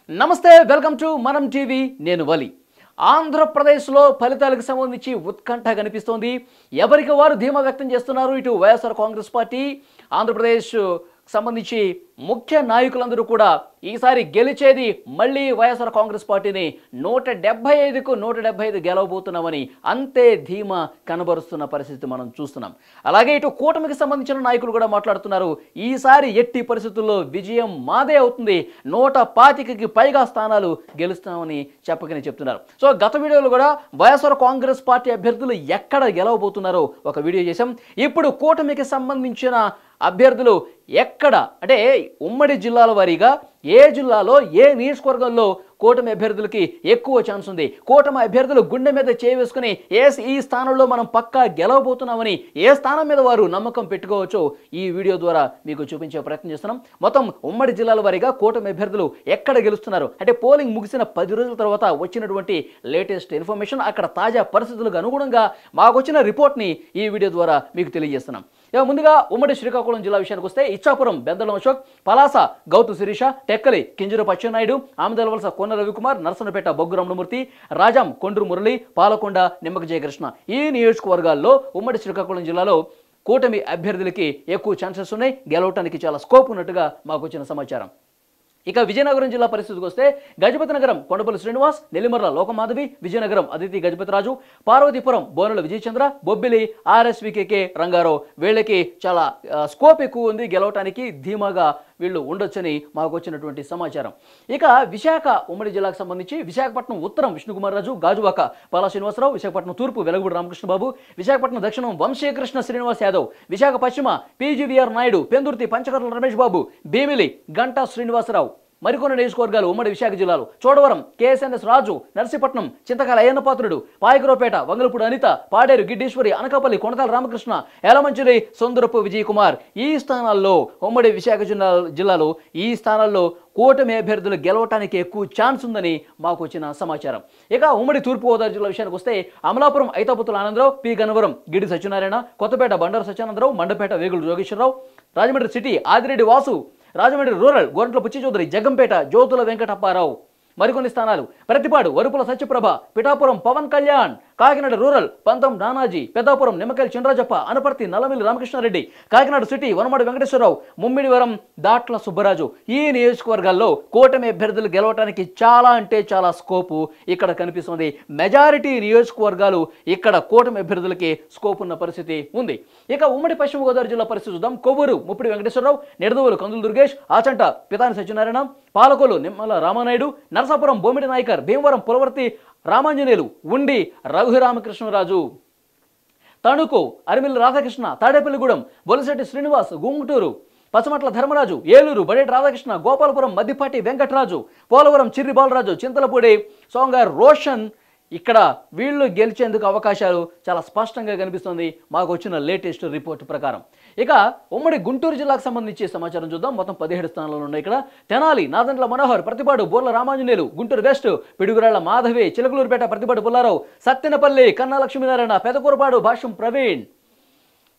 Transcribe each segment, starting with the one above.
నమస్తే, welcome to మనం TV. నేను వలి. ఆంధ్రప్రదేశ్లో ఫలితాలకు సంబంధించి ఉత్కంఠ కనిపిస్తోంది. ఎవరికి వారు ధీమా వ్యక్తం చేస్తున్నారు. ఇటు వైఎస్ఆర్ కాంగ్రెస్ పార్టీ, ఆంధ్రప్రదేశ్ సంబంధించి ముఖ్య నాయకులందరూ కూడా ఈసారి గెలిచేది మళ్ళీ వైఎస్ఆర్ కాంగ్రెస్ పార్టీని 175కు 175 గెలవబోతున్నామని అంతే ధీమా కనబరుస్తున్న పరిస్థితి మనం చూస్తున్నాం. అలాగే ఇటు కూటమికి సంబంధించిన నాయకులు కూడా మాట్లాడుతున్నారు. ఈసారి ఎట్టి పరిస్థితుల్లో విజయం మాదే అవుతుంది, 125కి పైగా స్థానాలు గెలుస్తామని చెప్పకనే చెప్తున్నారు. సో గత వీడియోలో కూడా వైఎస్ఆర్ కాంగ్రెస్ పార్టీ అభ్యర్థులు ఎక్కడ గెలవబోతున్నారో ఒక వీడియో చేశాం. ఇప్పుడు కూటమికి సంబంధించిన అభ్యర్థులు ఎక్కడ అంటే ఉమ్మడి జిల్లాల వారీగా ఏ జిల్లాలో ఏ నియోజకవర్గంలో కూటమి అభ్యర్థులకి ఎక్కువ ఛాన్స్ ఉంది, కూటమి అభ్యర్థులు గుండె మీద చేవేసుకుని ఈ స్థానంలో మనం పక్కా గెలవబోతున్నామని ఏ స్థానం మీద వారు నమ్మకం పెట్టుకోవచ్చో ఈ వీడియో ద్వారా మీకు చూపించే ప్రయత్నం చేస్తున్నాం. మొత్తం ఉమ్మడి జిల్లాల వారీగా కూటమి అభ్యర్థులు ఎక్కడ గెలుస్తున్నారు అంటే పోలింగ్ ముగిసిన 10 రోజుల తర్వాత వచ్చినటువంటి లేటెస్ట్ ఇన్ఫర్మేషన్, అక్కడ తాజా పరిస్థితులకు అనుగుణంగా మాకు వచ్చిన రిపోర్ట్ని ఈ వీడియో ద్వారా మీకు తెలియజేస్తున్నాం. ముందుగా ఉమ్మడి శ్రీకాకుళం జిల్లా విషయానికి వస్తే ఇచ్చాపురం బెందలం అశోక్, పలాస గౌతు శిరీష, టెక్కలి కింజరపు అచ్చెన్నాయుడు, ఆమదలవలస కోన రవికుమార్, నరసనపేట బొగ్గు రమణమూర్తి, రాజాం కొండ్రు మురళి, పాలకొండ నిమ్మక జయకృష్ణ ఈ నియోజకవర్గాల్లో ఉమ్మడి శ్రీకాకుళం జిల్లాలో కూటమి అభ్యర్థులకి ఎక్కువ ఛాన్సెస్ ఉన్నాయి, గెలవటానికి చాలా స్కోప్ ఉన్నట్టుగా మాకు వచ్చిన సమాచారం. ఇక విజయనగరం జిల్లా పరిస్థితికి వస్తే గజపతి నగరం కొండపల్లి శ్రీనివాస్, నెల్లిమర్ల లోకమాధవి, విజయనగరం అదితి గజపతిరాజు, పార్వతీపురం బోనల విజయచంద్ర, బొబ్బిలి ఆర్ఎస్వికేకే రంగారావు, వీళ్ళకి చాలా స్కోప్ ఎక్కువ ఉంది, గెలవటానికి ధీమాగా వీళ్ళు ఉండొచ్చని మాకు వచ్చినటువంటి సమాచారం. ఇక విశాఖ ఉమ్మడి జిల్లాకు సంబంధించి విశాఖపట్నం ఉత్తరం విష్ణుకుమార్ రాజు, గాజువాక పాలా శ్రీనివాసరావు, విశాఖపట్నం తూర్పు వెలగూడి రామకృష్ణబాబు, విశాఖపట్నం దక్షిణం వంశీకృష్ణ శ్రీనివాస్ యాదవ్, విశాఖ పశ్చిమ పీజీవీఆర్ నాయుడు, పెందుర్తి పంచకర్ల రమేష్ బాబు, భీమిలి గంటా శ్రీనివాసరావు. మరికొన్ని నియోజకవర్గాలు ఉమ్మడి విశాఖ జిల్లాలో చోడవరం కేఎస్ఎన్ఎస్ రాజు, నర్సీపట్నం చింతకాల అయ్యన్నపాత్రుడు, పాయకరావుపేట వంగలపూడి అనిత, పాడేరు గిడ్డీశ్వరి, అనకాపల్లి కొనతాల రామకృష్ణ, యలమంచిలి సుందరపు విజయ్ కుమార్ ఈ స్థానాల్లో ఉమ్మడి విశాఖ జిల్లాలో ఈ స్థానాల్లో కూటమి అభ్యర్థులు గెలవటానికి ఎక్కువ ఛాన్స్ ఉందని మాకు వచ్చిన సమాచారం. ఇక ఉమ్మడి తూర్పుగోదావరి జిల్లా విషయానికి వస్తే Amalapuram Aithabathula Anandarao, P Gannavaram Giddi Satyanarayana, Kothapeta Bandaru Satyanandarao, Mandapeta Vegulla Jogeswararao, Rajahmundry city Adireddy Vasu, Rajahmundry rural Gorantla Puchi Chowdary, Jaggampeta Jyothula Venkatapparao. మరికొన్ని స్థానాలు ప్రతిపాడు వరుపుల సత్యప్రభ, పిఠాపురం పవన్ కళ్యాణ్, కాకినాడ రూరల్ పంతం నానాజీ, పెద్దాపురం నిమ్మకాయల చినరాజప్ప, అనపర్తి నల్లమిల్లి రామకృష్ణారెడ్డి, కాకినాడ సిటీ వనమాడి వెంకటేశ్వరరావు, ముమ్మిడివరం దాట్ల సుబ్బరాజు ఈ నియోజకవర్గాల్లో కూటమి అభ్యర్థులు గెలవటానికి చాలా అంటే చాలా స్కోపు ఇక్కడ కనిపిస్తుంది. మెజారిటీ నియోజకవర్గాలు ఇక్కడ కూటమి అభ్యర్థులకి స్కోప్ ఉన్న పరిస్థితి ఉంది. ఇక ఉమ్మడి పశ్చిమ గోదావరి జిల్లా పరిస్థితి చూద్దాం. కొవ్వూరు ముప్పిడి వెంకటేశ్వరరావు, నిడదవోలు కందులు దుర్గేష్, ఆచంట పితాని సత్యనారాయణ, పాలకోలు నిమ్మల రామానాయుడు, నరసాపురం బొమ్మిడి నాయకర్, భీమవరం పులవర్తి రామాంజనేయులు, ఉండి రఘురామకృష్ణరాజు, తణుకు అరిమిల్లి రాధాకృష్ణ, తాడేపల్లిగూడెం బొలిశెట్టి శ్రీనివాస్, గుంటూరు పచ్చమట్ల ధర్మరాజు, ఏలూరు బడేటి రాధాకృష్ణ, గోపాలపురం మద్దిపాటి వెంకటరాజు, పోలవరం చిర్రి బాలరాజు, చింతలపూడి సోంగార్ రోషన్. ఇక్కడ వీళ్ళు గెలిచేందుకు అవకాశాలు చాలా స్పష్టంగా కనిపిస్తుంది మాకు వచ్చిన లేటెస్ట్ రిపోర్ట్ ప్రకారం. ఇక ఉమ్మడి గుంటూరు జిల్లాకు సంబంధించి సమాచారం చూద్దాం. మొత్తం 17 స్థానాలు ఉన్నాయి ఇక్కడ. తెనాలి నాదండ్ల మనోహర్, ప్రతిపాడు బోర్ల రామాంజనేయులు, గుంటూరు వెస్ట్ పిడుగురాళ్ల మాధవి, చిలకలూరుపేట ప్రతిపాడు పుల్లారావు, సత్తెనపల్లి కన్నా లక్ష్మీనారాయణ, పెదకూరపాడు భాష్యం ప్రవీణ్,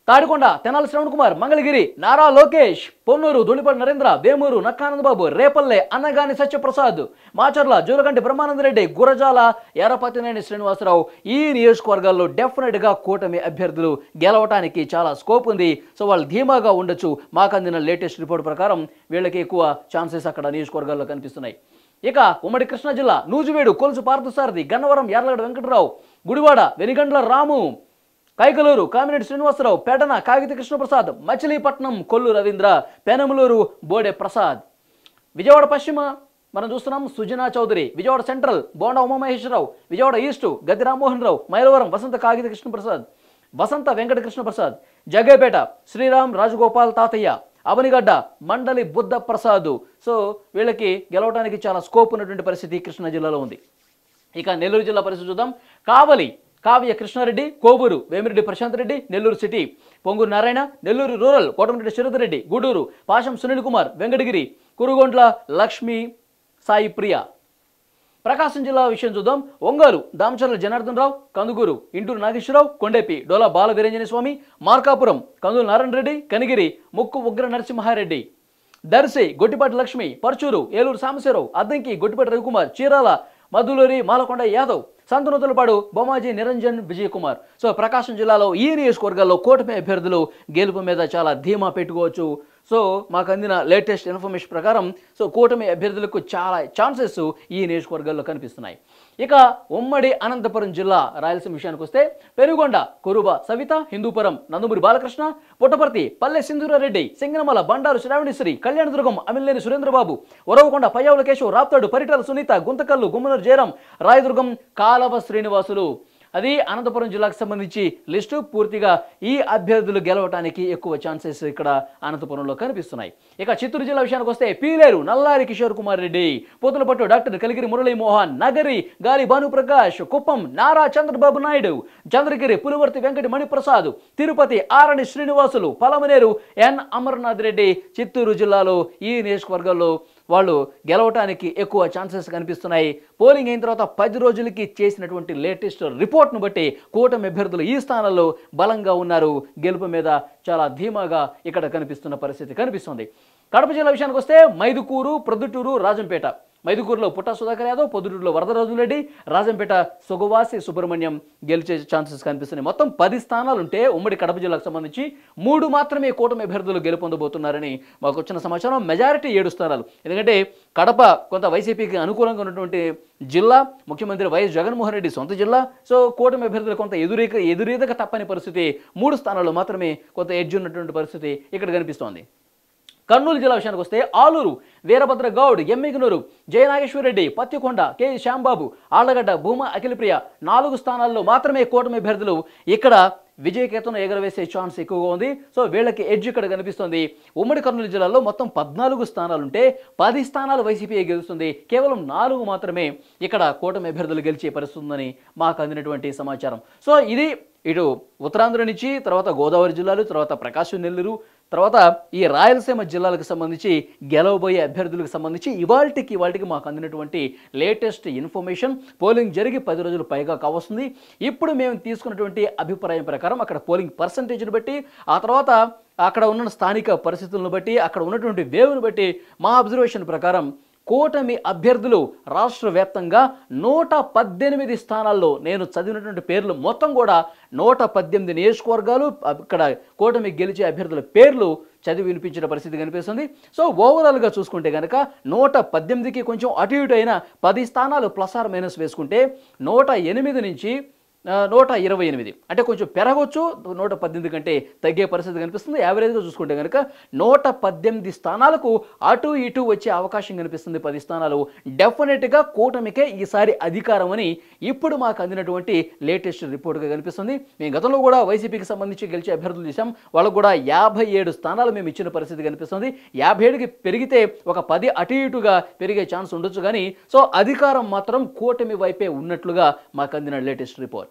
తాడికొండ తెనాలి శ్రవణ్ కుమార్, మంగళగిరి నారా లోకేష్, పొన్నూరు ధూళిపాటి నరేంద్ర, వేమూరు నక్కానందబాబు, రేపల్లె అన్నగాని సత్యప్రసాద్, మాచర్ల జోలకంటి బ్రహ్మానందరెడ్డి, గురజాల ఎర్రపతినేని శ్రీనివాసరావు ఈ నియోజకవర్గాల్లో డెఫినెట్గా కూటమి అభ్యర్థులు గెలవటానికి చాలా స్కోప్ ఉంది. సో వాళ్ళు ధీమాగా ఉండొచ్చు. మాకు అందిన లేటెస్ట్ రిపోర్ట్ ప్రకారం వీళ్ళకి ఎక్కువ ఛాన్సెస్ అక్కడ నియోజకవర్గాల్లో కనిపిస్తున్నాయి. ఇక ఉమ్మడి కృష్ణా జిల్లా నూజివేడు కొలుసు పార్థసారథి, గన్నవరం యార్లగడ్డ వెంకటరావు, గుడివాడ వెనిగండ్ల రాము, కైకలూరు కామిరెడ్డి శ్రీనివాసరావు, పెడన కాగిత కృష్ణప్రసాద్, మచిలీపట్నం కొల్లు రవీంద్ర, పెనమలూరు బోడే ప్రసాద్. విజయవాడ పశ్చిమ మనం చూస్తున్నాం సుజనా చౌదరి, విజయవాడ సెంట్రల్ బోండా ఉమామహేశ్వరరావు, విజయవాడ ఈస్ట్ గద్ది రామ్మోహన్ రావు, మైలవరం వసంత కాగిత కృష్ణప్రసాద్, వసంత వెంకట కృష్ణప్రసాద్, జగ్గేపేట శ్రీరామ్ రాజగోపాల్ తాతయ్య, అవనిగడ్డ మండలి బుద్ధ ప్రసాద్. సో వీళ్ళకి గెలవడానికి చాలా స్కోప్ ఉన్నటువంటి పరిస్థితి కృష్ణా జిల్లాలో ఉంది. ఇక నెల్లూరు జిల్లా పరిస్థితి చూద్దాం. కావలి కావ్య కృష్ణారెడ్డి, కోవూరు వేమిరెడ్డి ప్రశాంత్ రెడ్డి, నెల్లూరు సిటీ పొంగూరు నారాయణ, నెల్లూరు రూరల్ కోటమిరెడ్డి శరత్ రెడ్డి, గూడూరు పాశం సునీల్ కుమార్, వెంకటగిరి కురుగొంట్ల లక్ష్మీ సాయి ప్రియ. ప్రకాశం జిల్లా విషయం చూద్దాం. ఒంగోలు దామచర్ల జనార్దన్ రావు, కందుకూరు ఇంటూరు నాగేశ్వరరావు, కొండేపి డోలా బాల వీరేంజనేయ స్వామి, మార్కాపురం కందుల నారాయణ రెడ్డి, కనిగిరి ముక్కు ఉగ్ర నరసింహారెడ్డి, దర్శి గొట్టిపాటి లక్ష్మి, పర్చూరు ఏలూరు సాంబశివరావు, అద్దంకి గొట్టిపాటి రవికుమార్, చీరాల మధులూరి మాలకొండ యాదవ్, సంతనూతలపాడు బొమ్మాజీ నిరంజన్ విజయ్ కుమార్. సో ప్రకాశం జిల్లాలో ఈ నియోజకవర్గాల్లో కూటమి అభ్యర్థులు గెలుపు మీద చాలా ధీమా పెట్టుకోవచ్చు. సో మాకు అందిన లేటెస్ట్ ఇన్ఫర్మేషన్ ప్రకారం సో కూటమి అభ్యర్థులకు చాలా ఛాన్సెస్ ఈ నియోజకవర్గాల్లో కనిపిస్తున్నాయి. ఇక ఉమ్మడి అనంతపురం జిల్లా రాయలసీమ విషయానికి వస్తే పెనుగొండ కురుబ సవిత, హిందూపురం నందమూరి బాలకృష్ణ, పుట్టపర్తి పల్లె సింధూరారెడ్డి, సింగనమల బండారు శ్రావణిశ్రీ, కళ్యాణదుర్గం అమిలినేని సురేంద్రబాబు, ఒరవకొండ పయ్యావుల కేశవ్, రాప్తాడు పరిటాల సునీత, గుంతకల్లు గుమ్మనూరు జయరాం, రాయదుర్గం కాలవ శ్రీనివాసులు. అది అనంతపురం జిల్లాకు సంబంధించి లిస్టు. పూర్తిగా ఈ అభ్యర్థులు గెలవడానికి ఎక్కువ ఛాన్సెస్ ఇక్కడ అనంతపురంలో కనిపిస్తున్నాయి. ఇక చిత్తూరు జిల్లా విషయానికి వస్తే పీలేరు నల్లారి కిషోర్ కుమార్ రెడ్డి, పోతులపట్టు డాక్టర్ కలిగిరి మురళీమోహన్, నగరి గాలి భానుప్రకాష్, కుప్పం నారా చంద్రబాబు నాయుడు, చంద్రగిరి పులివర్తి వెంకటి మణిప్రసాద్, తిరుపతి ఆరణి శ్రీనివాసులు, పలమనేరు ఎన్ అమర్నాథ్ రెడ్డి. చిత్తూరు జిల్లాలో ఈ నియోజకవర్గాల్లో వాళ్ళు గెలవటానికి ఎక్కువ ఛాన్సెస్ కనిపిస్తున్నాయి. పోలింగ్ అయిన తర్వాత 10 రోజులకి చేసినటువంటి లేటెస్ట్ రిపోర్ట్ను బట్టి కూటమి అభ్యర్థులు ఈ స్థానాల్లో బలంగా ఉన్నారు. గెలుపు మీద చాలా ధీమాగా ఇక్కడ కనిపిస్తున్న పరిస్థితి కనిపిస్తుంది. కడప జిల్లా విషయానికి వస్తే మైదుకూరు, ప్రొద్దుటూరు, రాజంపేట. మైదుకూరులో పుట్ట సుధాకర్ యాదవ్, పొద్దుటూరులో వరదరాజులరెడ్డి, రాజంపేట సుగవాసి సుబ్రహ్మణ్యం గెలిచే ఛాన్సెస్ కనిపిస్తున్నాయి. మొత్తం 10 స్థానాలుంటే ఉమ్మడి కడప జిల్లాకు సంబంధించి 3 మాత్రమే కూటమి అభ్యర్థులు గెలుపొందబోతున్నారని మాకు వచ్చిన సమాచారం. మెజారిటీ 7 స్థానాలు. ఎందుకంటే కడప కొంత వైసీపీకి అనుకూలంగా ఉన్నటువంటి జిల్లా, ముఖ్యమంత్రి వైఎస్ జగన్మోహన్ రెడ్డి సొంత జిల్లా. సో కూటమి అభ్యర్థులు కొంత ఎదురీదక తప్పని పరిస్థితి. 3 స్థానాల్లో మాత్రమే కొంత ఎడ్జ్ ఉన్నటువంటి పరిస్థితి ఇక్కడ కనిపిస్తోంది. కర్నూలు జిల్లా విషయానికి వస్తే ఆలూరు వీరభద్ర గౌడ్, ఎమ్మిగనూరు జయనాగేశ్వరరెడ్డి, పత్తికొండ కె శ్యాంబాబు, ఆళ్లగడ్డ భూమా అఖిలప్రియ 4 స్థానాల్లో మాత్రమే కూటమి అభ్యర్థులు ఇక్కడ విజయకేతను ఎగరవేసే ఛాన్స్ ఎక్కువగా ఉంది. సో వీళ్ళకి ఎడ్జ్ ఇక్కడ కనిపిస్తుంది. ఉమ్మడి కర్నూలు జిల్లాలో మొత్తం 14 స్థానాలుంటే 10 స్థానాలు వైసీపీ గెలుస్తుంది. కేవలం 4 మాత్రమే ఇక్కడ కూటమి అభ్యర్థులు గెలిచే పరిస్థితి ఉందని మాకు అందినటువంటి సమాచారం. సో ఇది ఇటు ఉత్తరాంధ్ర నుంచి, తర్వాత గోదావరి జిల్లాలు, తర్వాత ప్రకాశం, నెల్లూరు, తర్వాత ఈ రాయలసీమ జిల్లాలకు సంబంధించి గెలవబోయే అభ్యర్థులకు సంబంధించి ఇవాల్టికి మాకు అందినటువంటి లేటెస్ట్ ఇన్ఫర్మేషన్. పోలింగ్ జరిగి 10 రోజులు పైగా కావస్తుంది. ఇప్పుడు మేము తీసుకున్నటువంటి అభిప్రాయం ప్రకారం అక్కడ పోలింగ్ పర్సంటేజ్ని బట్టి, ఆ తర్వాత అక్కడ ఉన్న స్థానిక పరిస్థితులను బట్టి, అక్కడ ఉన్నటువంటి వేవ్ను బట్టి మా అబ్జర్వేషన్ ప్రకారం కూటమి అభ్యర్థులు రాష్ట్ర వ్యాప్తంగా 118 స్థానాల్లో, నేను చదివినటువంటి పేర్లు మొత్తం కూడా 118 నియోజకవర్గాలు, ఇక్కడ కూటమి గెలిచే అభ్యర్థుల పేర్లు చదివి వినిపించిన పరిస్థితి కనిపిస్తుంది. సో ఓవరాల్గా చూసుకుంటే కనుక 118కి కొంచెం అటు ఇటు అయినా 10 స్థానాలు ప్లస్ ఆర్ మైనస్ వేసుకుంటే 108 నుంచి 128, అంటే కొంచెం పెరగవచ్చు, 118 కంటే తగ్గే పరిస్థితి కనిపిస్తుంది. యావరేజ్గా చూసుకుంటే కనుక 118 స్థానాలకు అటు ఇటు వచ్చే అవకాశం కనిపిస్తుంది. 10 స్థానాలు డెఫినెట్గా కూటమికే ఈసారి అధికారం అని ఇప్పుడు మాకు అందినటువంటి లేటెస్ట్ రిపోర్ట్గా కనిపిస్తుంది. మేము గతంలో కూడా వైసీపీకి సంబంధించి గెలిచే అభ్యర్థులు చేశాం. వాళ్ళకు కూడా 57 స్థానాలు మేము ఇచ్చిన పరిస్థితి కనిపిస్తుంది. 57కి పెరిగితే ఒక 10 అటు ఇటుగా పెరిగే ఛాన్స్ ఉండొచ్చు, కానీ సో అధికారం మాత్రం కూటమి వైపే ఉన్నట్లుగా మాకు అందిన లేటెస్ట్ రిపోర్ట్.